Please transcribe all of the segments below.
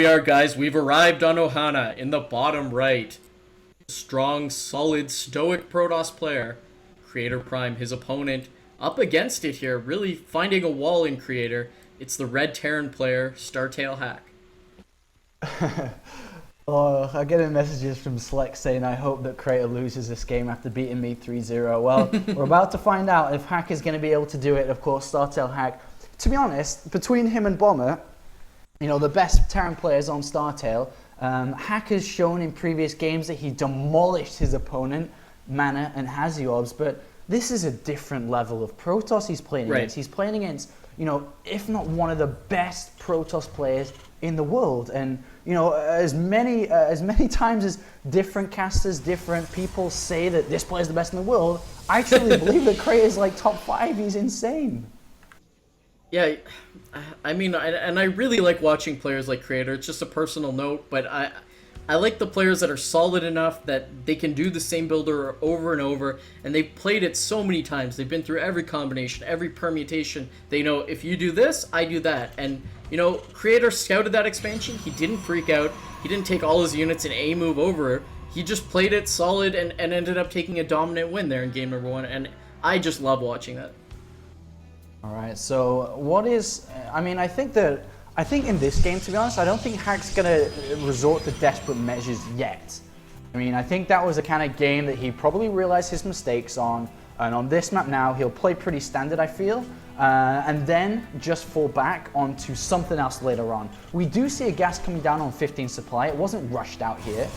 we are, guys. We've arrived on Ohana in the bottom right. Strong, solid, stoic Protoss player. CreatorPrime, his opponent, up against it here, really finding a wall in Creator. It's the red Terran player, Startail Hack. Oh, I get messages from Select saying I hope that Creator loses this game after beating me 3-0. Well, we're about to find out if Hack is going to be able to do it. Of course, Startail Hack. To be honest, between him and Bomber, you know, the best Terran players on Startail, Hack has shown in previous games that he demolished his opponent, Mana and Haziobs, but this is a different level of Protoss he's playing against. He's playing against, you know, if not one of the best Protoss players in the world. And, you know, as many times as different casters, different people say that this player's the best in the world, I truly believe that Creator's like top 5. He's insane. Yeah, I mean, I really like watching players like Creator. It's just a personal note, but I like the players that are solid enough that they can do the same builder over and over, and they've played it so many times. They've been through every combination, every permutation. They know, if you do this, I do that. And, you know, Creator scouted that expansion. He didn't freak out. He didn't take all his units and A-move over. He just played it solid and ended up taking a dominant win there in game number 1, and I just love watching that. All right, so what is, I mean, I think in this game, to be honest, I don't think Hack's going to resort to desperate measures yet. I mean, I think that was the kind of game that he probably realized his mistakes on, and on this map now, he'll play pretty standard, I feel, and then just fall back onto something else later on. We do see a gas coming down on 15 supply. It wasn't rushed out here,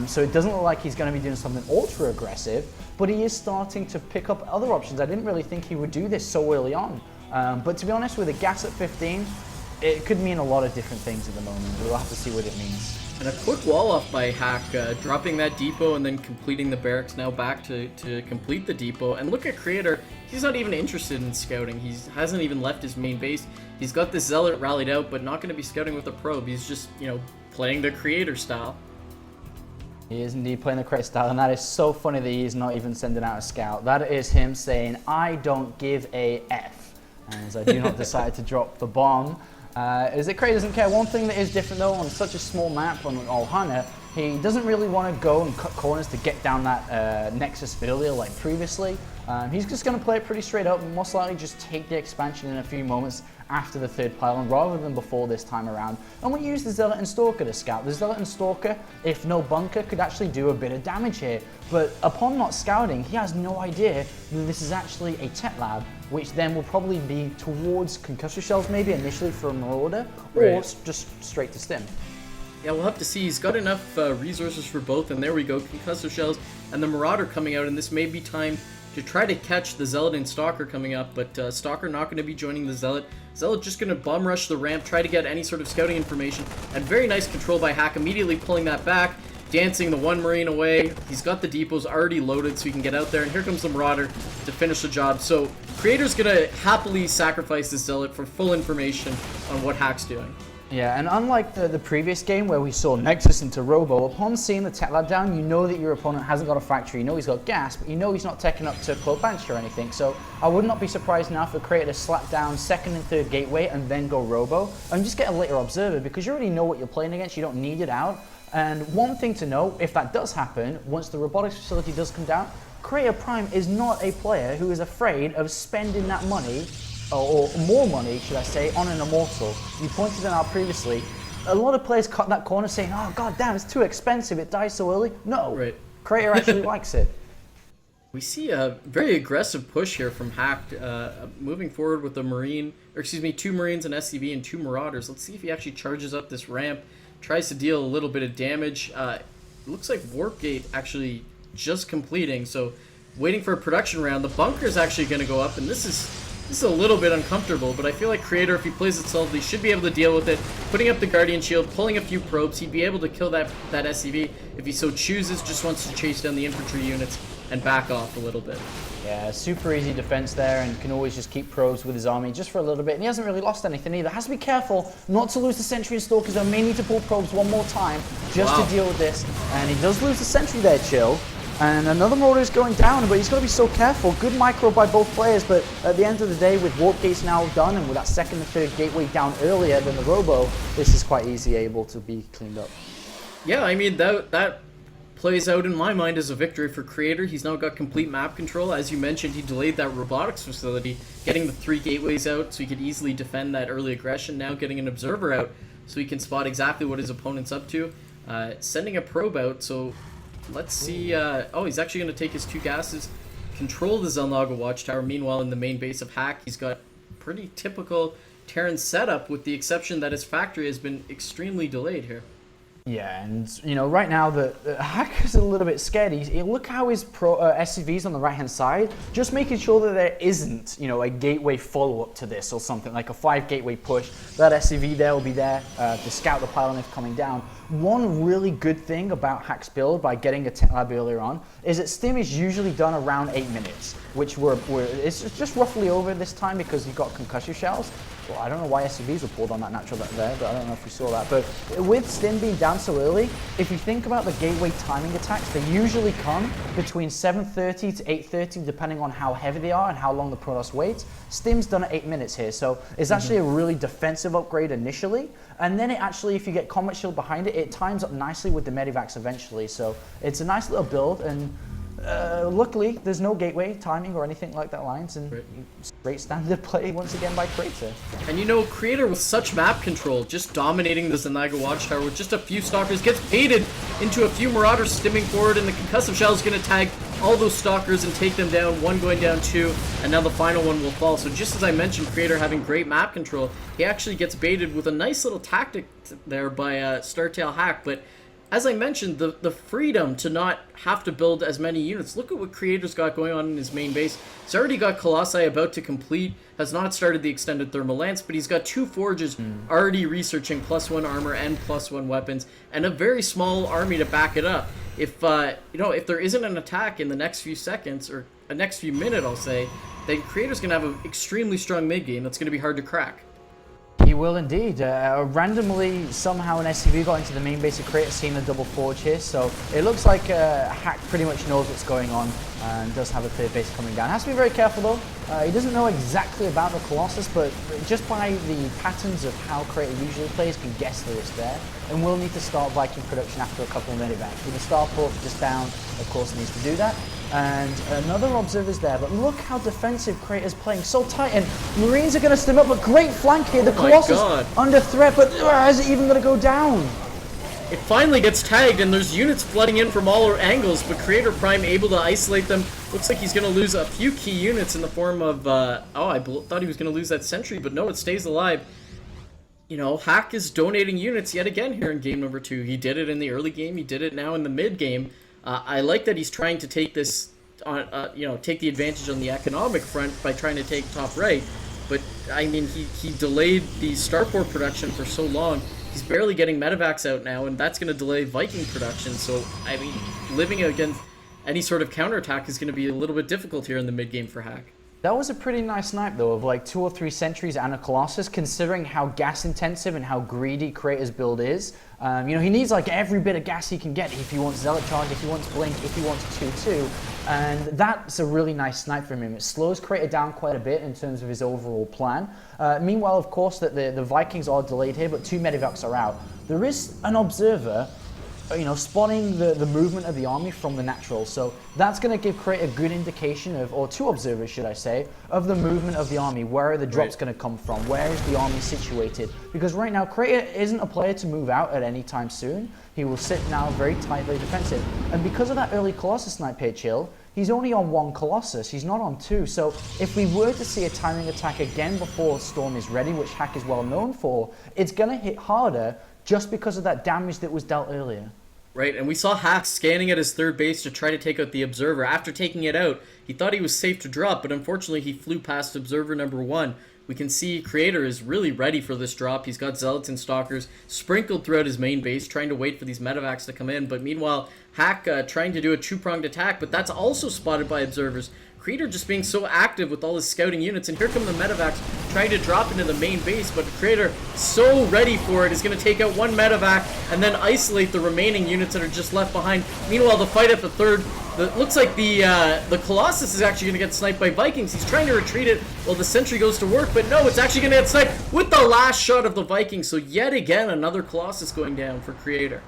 so it doesn't look like he's going to be doing something ultra aggressive, but he is starting to pick up other options. I didn't really think he would do this so early on, but to be honest, with a gas at 15, it could mean a lot of different things at the moment. We'll have to see what it means. And a quick wall off by Hack, dropping that depot and then completing the barracks, now back to complete the depot. And look at Creator, he's not even interested in scouting. He hasn't even left his main base. He's got this Zealot rallied out, but not going to be scouting with a probe. He's just, you know, playing the Creator style. He is indeed playing the Creator style, and that is so funny that he's not even sending out a scout. That is him saying, I don't give a F, as I do not decide to drop the bomb. Is that Creator doesn't care. One thing that is different though, on such a small map on Ohana, he doesn't really want to go and cut corners to get down that Nexus earlier like previously. He's just going to play it pretty straight up and most likely just take the expansion in a few moments after the third pylon rather than before this time around. And we use the Zealot and Stalker to scout. The Zealot and Stalker, if no bunker, could actually do a bit of damage here. But upon not scouting, he has no idea that this is actually a tech lab, which then will probably be towards concussor shells maybe initially for a Marauder, or just straight to stim. Yeah, we'll have to see. He's got enough resources for both, and there we go, concussor shells and the Marauder coming out, and this may be time to try to catch the Zealot and Stalker coming up, but Stalker not going to be joining the Zealot. Zealot just going to bum rush the ramp, try to get any sort of scouting information, and very nice control by Hack, immediately pulling that back, dancing the one Marine away. He's got the depots already loaded so he can get out there, and here comes the Marauder to finish the job. So Creator's going to happily sacrifice the Zealot for full information on what Hack's doing. Yeah, and unlike the previous game where we saw Nexus into Robo, upon seeing the tech lab down, you know that your opponent hasn't got a factory, you know he's got gas, but you know he's not taking up to Cloak Banshee or anything. So I would not be surprised now for Creator to slap down second and third gateway and then go Robo, and just get a later Observer, because you already know what you're playing against, you don't need it out. And one thing to know, if that does happen, once the robotics facility does come down, CreatorPrime is not a player who is afraid of spending that money, or more money, should I say, on an Immortal. You pointed it out previously. A lot of players cut that corner saying, oh, god damn, it's too expensive, it dies so early. No, Creator actually likes it. We see a very aggressive push here from Hack, moving forward with the Marine, or excuse me, 2 Marines, an SCV, and 2 Marauders. Let's see if he actually charges up this ramp, tries to deal a little bit of damage. It looks like Warp Gate actually just completing, so waiting for a production round. The bunker is actually going to go up, and this is a little bit uncomfortable, but I feel like Creator, if he plays it solidly, should be able to deal with it. Putting up the Guardian Shield, pulling a few probes, he'd be able to kill that SCV if he so chooses, just wants to chase down the infantry units and back off a little bit. Yeah, super easy defense there, and can always just keep probes with his army just for a little bit, and he hasn't really lost anything either. Has to be careful not to lose the Sentry and Stalkers, though. May need to pull probes one more time just to deal with this, and he does lose the Sentry there, Chill. And another Marauder is going down, but he's got to be so careful. Good micro by both players, but at the end of the day, with warp gates now done, and with that second and third gateway down earlier than the Robo, this is quite easy able to be cleaned up. Yeah, I mean, that plays out in my mind as a victory for Creator. He's now got complete map control. As you mentioned, he delayed that robotics facility, getting the 3 gateways out so he could easily defend that early aggression. Now getting an observer out so he can spot exactly what his opponent's up to. Sending a probe out, so let's see. Oh, he's actually going to take his 2 gases, control the Zelnaga watchtower. Meanwhile, in the main base of Hack, he's got pretty typical Terran setup, with the exception that his factory has been extremely delayed here. Yeah, and you know, right now the Hacker's a little bit scared. Look how his SCV's on the right-hand side, just making sure that there isn't, you know, a gateway follow-up to this or something, like a 5 gateway push. That SCV there will be there to scout the pylon if coming down. One really good thing about Hack's build, by getting a tech lab earlier on, is that stim is usually done around 8 minutes, which it's just roughly over this time because you've got concussive shells. Well, I don't know why SCVs were pulled on that natural there, but I don't know if we saw that. But with stim being down so early, if you think about the gateway timing attacks, they usually come between 7:30 to 8:30, depending on how heavy they are and how long the Protoss waits. Stim's done at 8 minutes here, so it's actually a really defensive upgrade initially, and then it actually, if you get combat shield behind it, it times up nicely with the medivacs eventually. So it's a nice little build, and luckily there's no gateway timing or anything like that lines, and great standard play once again by Creator. And you know, Creator with such map control, just dominating the Zelnaga watchtower with just a few stalkers, gets baited into a few Marauders stimming forward, and the concussive shell is going to tag all those stalkers and take them down, 1 going down 2, and now the final one will fall. So just as I mentioned, Creator having great map control, he actually gets baited with a nice little tactic there by Startail Hack. But as I mentioned, the freedom to not have to build as many units. Look at what Creator's got going on in his main base. He's already got Colossi about to complete, has not started the extended thermal lance, but he's got 2 forges already researching +1 armor and +1 weapons, and a very small army to back it up. If you know, if there isn't an attack in the next few seconds, or the next few minutes, I'll say, then Creator's going to have an extremely strong mid game that's going to be hard to crack. He will indeed. Randomly, somehow an SCV got into the main base of Creator, seeing the double forge here, so it looks like Hack pretty much knows what's going on and does have a third base coming down. Has to be very careful though. He doesn't know exactly about the Colossus, but just by the patterns of how Creator usually plays, can guess that it's there, and will need to start Viking production after a couple of medivacs. With the starport just down, of course, needs to do that. And another observer's there, but look how defensive Creator's playing, so tight, and Marines are going to stim up, a great flank here. The Colossus under threat, but is it even going to go down? It finally gets tagged, and there's units flooding in from all angles, but CreatorPrime able to isolate them. Looks like he's going to lose a few key units in the form of, I thought he was going to lose that sentry, but no, it stays alive. You know, Hack is donating units yet again here in game number 2. He did it in the early game, he did it now in the mid game. I like that he's trying to take this on, take the advantage on the economic front by trying to take top right. But I mean, he delayed the starport production for so long. He's barely getting medevacs out now, and that's going to delay Viking production. So I mean, living against any sort of counterattack is going to be a little bit difficult here in the mid game for Hack. That was a pretty nice snipe though, of like 2 or 3 sentries and a Colossus, considering how gas intensive and how greedy Creator's build is. You know, he needs like every bit of gas he can get if he wants Zealot Charge, if he wants Blink, if he wants 2-2. And that's a really nice snipe from him. It slows Creator down quite a bit in terms of his overall plan. Meanwhile, of course, that the Vikings are delayed here, but 2 medivacs are out. There is an observer, you know, spotting the movement of the army from the natural. So that's going to give Creator a good indication of, or 2 observers should I say, of the movement of the army. Where are the drops going to come from? Where is the army situated? Because right now Creator isn't a player to move out at any time soon. He will sit now very tightly defensive. And because of that early Colossus snipe here, Chill, he's only on 1 Colossus, he's not on 2. So if we were to see a timing attack again before Storm is ready, which Hack is well known for, it's going to hit harder just because of that damage that was dealt earlier. Right, and we saw Hack scanning at his third base to try to take out the Observer. After taking it out, he thought he was safe to drop, but unfortunately he flew past Observer number 1. We can see Creator is really ready for this drop. He's got Zealots and Stalkers sprinkled throughout his main base, trying to wait for these medevacs to come in. But meanwhile, Hack trying to do a 2-pronged attack, but that's also spotted by Observers. Creator just being so active with all his scouting units, and here come the medevacs trying to drop into the main base, but Creator, so ready for it, is going to take out one medevac and then isolate the remaining units that are just left behind. Meanwhile, the fight at the third, looks like the Colossus is actually going to get sniped by Vikings. He's trying to retreat it while the sentry goes to work, but no, it's actually going to get sniped with the last shot of the Vikings. So yet again, another Colossus going down for Creator.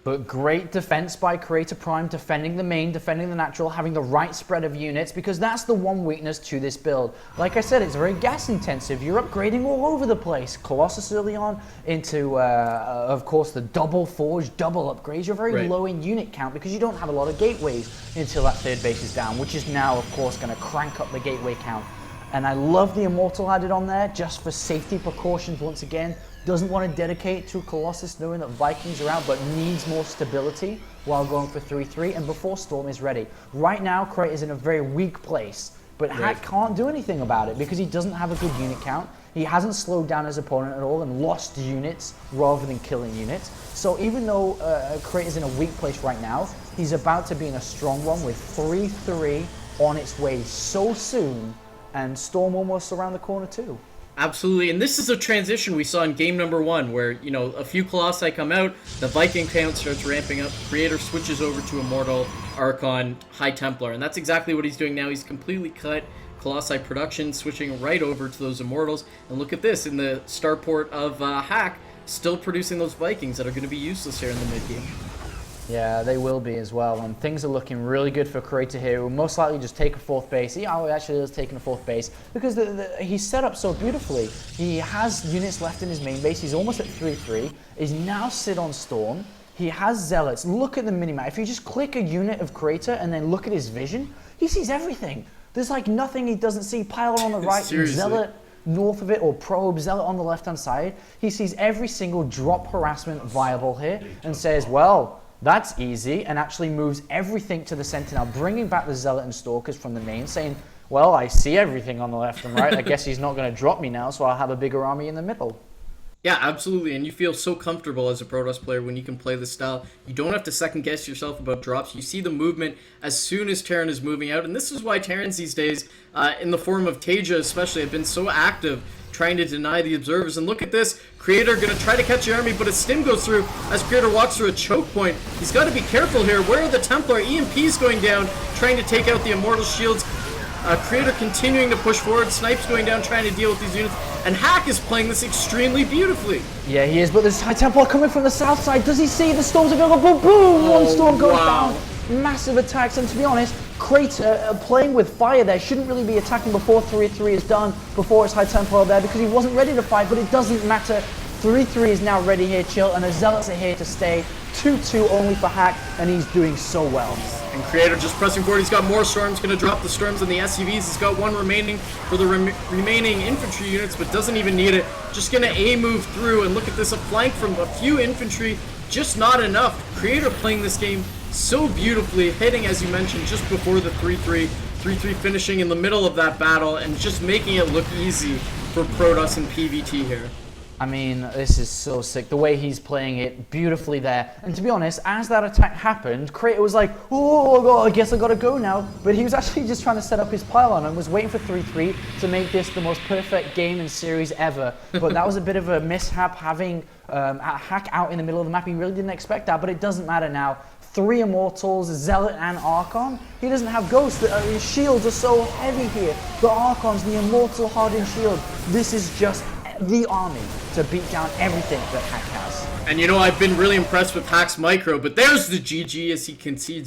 But great defense by CreatorPrime, defending the main, defending the natural, having the right spread of units, because that's the one weakness to this build. Like I said, it's very gas intensive. You're upgrading all over the place. Colossus early on into, of course, the double forge, double upgrades. You're very low in unit count because you don't have a lot of gateways until that third base is down, which is now, of course, going to crank up the gateway count. And I love the Immortal added on there just for safety precautions once again. Doesn't want to dedicate to Colossus knowing that Vikings are out, but needs more stability while going for 3-3 and before Storm is ready. Right now, Crate is in a very weak place, but Hack can't do anything about it because he doesn't have a good unit count. He hasn't slowed down his opponent at all and lost units rather than killing units. So even though Crate is in a weak place right now, he's about to be in a strong one with 3-3 on its way so soon, and Storm almost around the corner too. Absolutely, and this is a transition we saw in game number 1 where, you know, a few Colossi come out, the Viking count starts ramping up, Creator switches over to Immortal, Archon, High Templar, and that's exactly what he's doing now. He's completely cut Colossi production, switching right over to those Immortals, and look at this, in the starport of Hack, still producing those Vikings that are going to be useless here in the mid-game. Yeah, they will be as well, and things are looking really good for Creator here. He'll most likely just take a fourth base. He actually is taking a fourth base because he's set up so beautifully. He has units left in his main base. He's almost at 3-3. He's now sit on Storm. He has Zealots. Look at the minimap. If you just click a unit of Creator and then look at his vision, he sees everything. There's like nothing he doesn't see. Pylon on the right, Zealot north of it, or Probe, Zealot on the left-hand side. He sees every single drop harassment viable here and says, well, that's easy, and actually moves everything to the center now, bringing back the Zealot and Stalkers from the main, saying, well, I see everything on the left and right. I guess he's not going to drop me now, so I'll have a bigger army in the middle. Yeah, absolutely, and you feel so comfortable as a Protoss player when you can play this style. You don't have to second-guess yourself about drops. You see the movement as soon as Terran is moving out, and this is why Terrans these days, in the form of Tasia especially, have been so active, trying to deny the observers. And look at this, Creator gonna try to catch the army, but a stim goes through as Creator walks through a choke point. He's got to be careful here. Where are the Templar? EMP's going down, trying to take out the Immortal shields. Creator continuing to push forward, Snipes going down, trying to deal with these units, and Hack is playing this extremely beautifully. Yeah, he is, but there's High Templar coming from the south side. Does he see the storms are going to go boom, boom? One storm goes down. Massive attacks, and to be honest, Creator playing with fire there shouldn't really be attacking before 3-3 is done, before his High Templar there, because he wasn't ready to fight, but it doesn't matter. 3-3 is now ready here, chill, and the Zealots are here to stay. 2-2 only for Hack, and he's doing so well. And Creator just pressing forward. He's got more storms, going to drop the storms on the SCVs. He's got one remaining for the remaining infantry units, but doesn't even need it. Just going to A-move through, and look at this, a flank from a few infantry, just not enough. Creator playing this game so beautifully, hitting, as you mentioned, just before the 3-3. 3-3 finishing in the middle of that battle, and just making it look easy for Protoss and PvT here. I mean, this is so sick. The way he's playing it beautifully there. And to be honest, as that attack happened, Creator was like, oh, God, I guess I gotta go now. But he was actually just trying to set up his pylon and was waiting for 3-3 to make this the most perfect game and series ever. But that was a bit of a mishap, having a Hack out in the middle of the map. He really didn't expect that, but it doesn't matter now. 3 Immortals, Zealot and Archon. He doesn't have Ghost. His shields are so heavy here. The Archons, the Immortal hardened shield. This is just the army to beat down everything that Hack has. And you know, I've been really impressed with Hack's micro, but there's the GG as he concedes